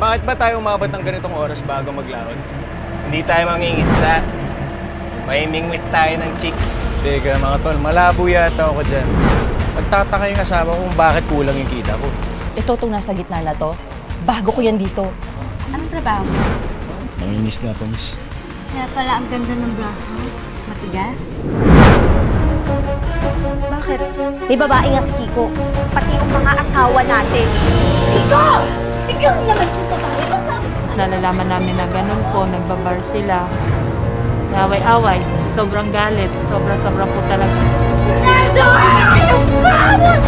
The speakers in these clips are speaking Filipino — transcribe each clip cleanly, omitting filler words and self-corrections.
Bakit ba tayo umabot ng ganitong oras bago maglaon? Hindi tayo mangingisda. Mahimingwit tayo ng chicks. Teka mga tol, malabo yata ako dyan. Magtataka yung asawa ko kung bakit kulang yung kita ko. Ito itong nasa gitna na to. Bago ko yan dito. Anong trabaho mo? Nangingisda po, miss. Kaya pala ang ganda ng braso. Matigas. Bakit? May babae nga si Kiko. Pati yung mga asawa natin. Kiko! Ikaw naman si babae. Nalalaman namin na ganun po, nagbabar sila. Away-away, sobrang galit, sobra-sobra po talaga. Nando! Yung bawat!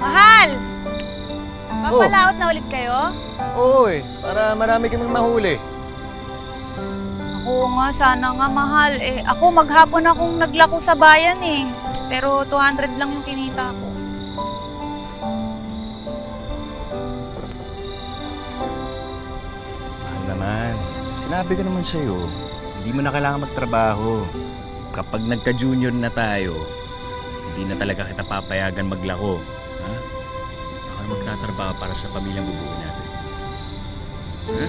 Mahal! Papalaot na ulit kayo? Oo para marami kaming mahuli. Oo nga, sana nga mahal. Ako maghapon akong naglako sa bayan Pero 200 lang yung kinita ko. Mahal naman. Sinabi ko naman sa'yo, hindi mo na kailangan magtrabaho. Kapag nagka-junior na tayo, hindi na talaga kita papayagan maglako. Ha? Ako na magtatrabaho para sa pamilyang bubuo natin. Ha?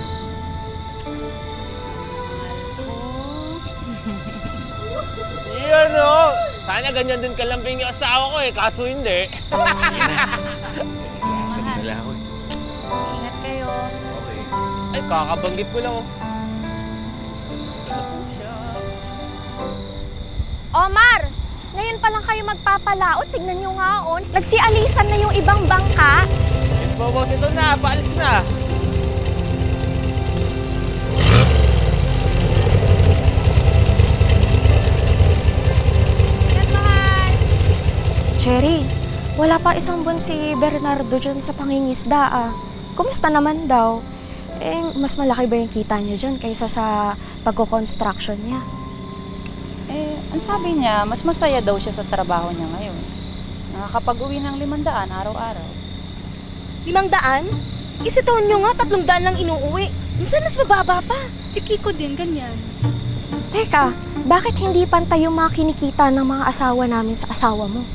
Iyan o! Sana ganyan din kalambing yung asawa ko kaso hindi. Sige, nila ako Ingat kayo. Okay. Ay, kakabanggit ko lang Omar! Ngayon pa lang kayo magpapalaot. Tignan nyo nga nagsialisan na yung ibang bangka. Yes, boss, ito na. Paalis na. Cherry, wala pa isang buwan si Bernardo dyan sa pangingisda Kumusta naman daw? Mas malaki ba yung kita niyo dyan kaysa sa pagko-construction niya? Ang sabi niya, mas masaya daw siya sa trabaho niya ngayon. Nakakapag-uwi ng 500 araw-araw. 500? Si Tonyo nga, 300 lang inuuwi. Minsan mas mababa pa. Si Kiko din, ganyan. Teka, bakit hindi pantay yung mga kinikita ng mga asawa namin sa asawa mo?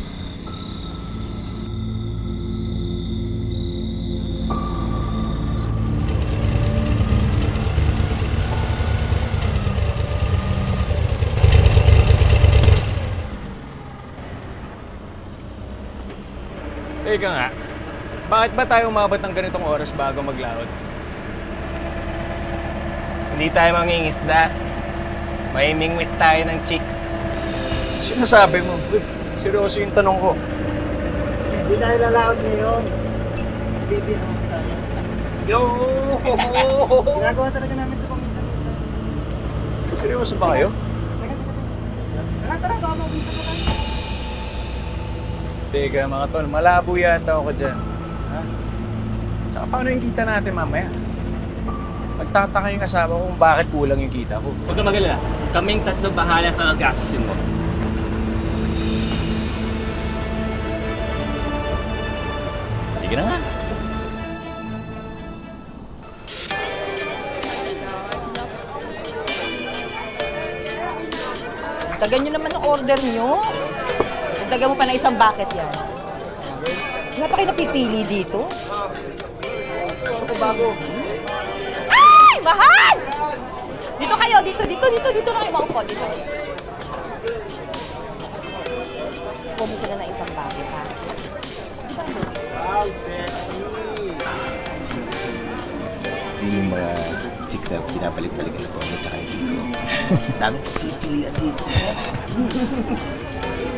Teka nga, bakit ba tayo umabot ng ganitong oras bago maglaon? Hindi tayo mangingisda. Mahimingwit tayo ng chicks. Sinasabi mo? Seryoso yung tanong ko. Hindi tayo lalaot ngayon. Bibiramos tayo. Yo! Ginagawa talaga namin ito paminsan-minsan. Seryoso ba kayo? Tara, baka mabisa pa tayo. Teka mga tol, malabo yata ako dyan. Ha? Tsaka paano yung kita natin mamaya? Magtataka yung asawa ko kung bakit kulang yung kita ko. Huwag ka magalala. Kaming tatlo bahala sa gastusin mo. Sige na nga. Tagal nyo naman ang order nyo. Tagal mo pa na isang bucket yan. Wala pa kayo napipili dito? Gusto ko bago. Ay! Mahal! Dito kayo, dito kayo maupo, dito. Kumo sila na isang bucket, ha? Wow, sexy! Yung mga chicks na pinapalik-balikan ko at saka yung Kiko. Dami pipilian dito.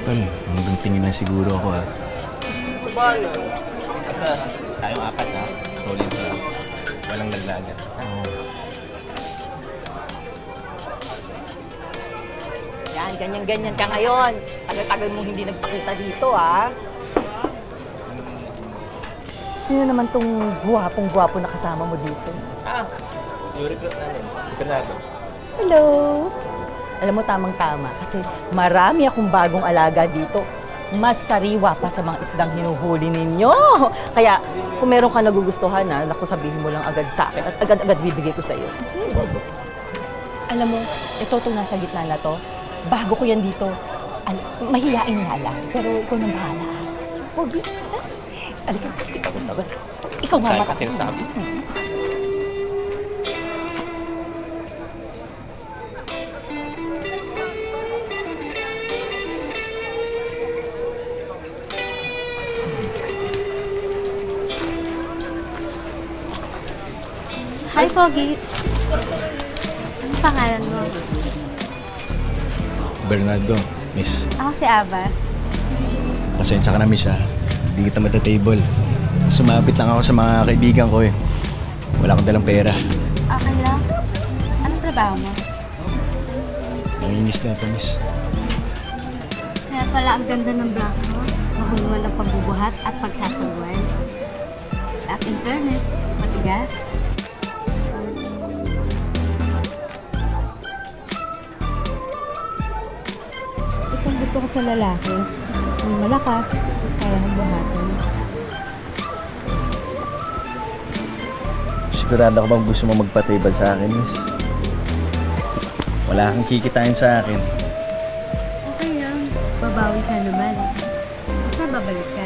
Tol, hanggang tingin na siguro ako ha. Ito ba yan? Basta tayong apat na, solid na, walang laglagan. Yan, ganyan-ganyan ka ngayon. Tagal-tagal mong hindi nagpakita dito, ha? Sino naman tong guwapong-guwapo na kasama mo dito? Yung recruit namin, Bernardo. Hello! Alam mo, tamang-tama. Kasi marami akong bagong alaga dito. Mas sariwa pa sa mga isdang hinuhuli ninyo. Kaya, kung meron ka nagugustuhan, naku, sabihin mo lang agad sa akin at agad-agad bibigay ko sa'yo. Alam mo, itong nasa gitna na to, bago ko yan dito, mahihain nga lang, pero ikaw nang bahala. Pogi, alika, ikaw nga Kaya mata. kasi nasabi. Hi, Pogi. Ano pangalan mo? Bernardo, miss. Ako si Ava. Pasensya ka na, miss, ha. Hindi kita mata-table. Sumabit lang ako sa mga kaibigan ko, eh. Wala akong dalang pera. Okay lang. Anong trabaho mo? Nanginis na ito, miss. Kaya pala ang ganda ng braso mo. Mahulman ang pagbubuhat at pagsasagwan. At in fairness, matigas. Itong gusto ko sa lalaki. Ang malakas, kaya ng buhatin. Sigurado ka bang gusto mo magpa-table sa akin, miss? Wala kang kikitain sa akin. Okay lang. Babawi ka naman. Basta babalik ka.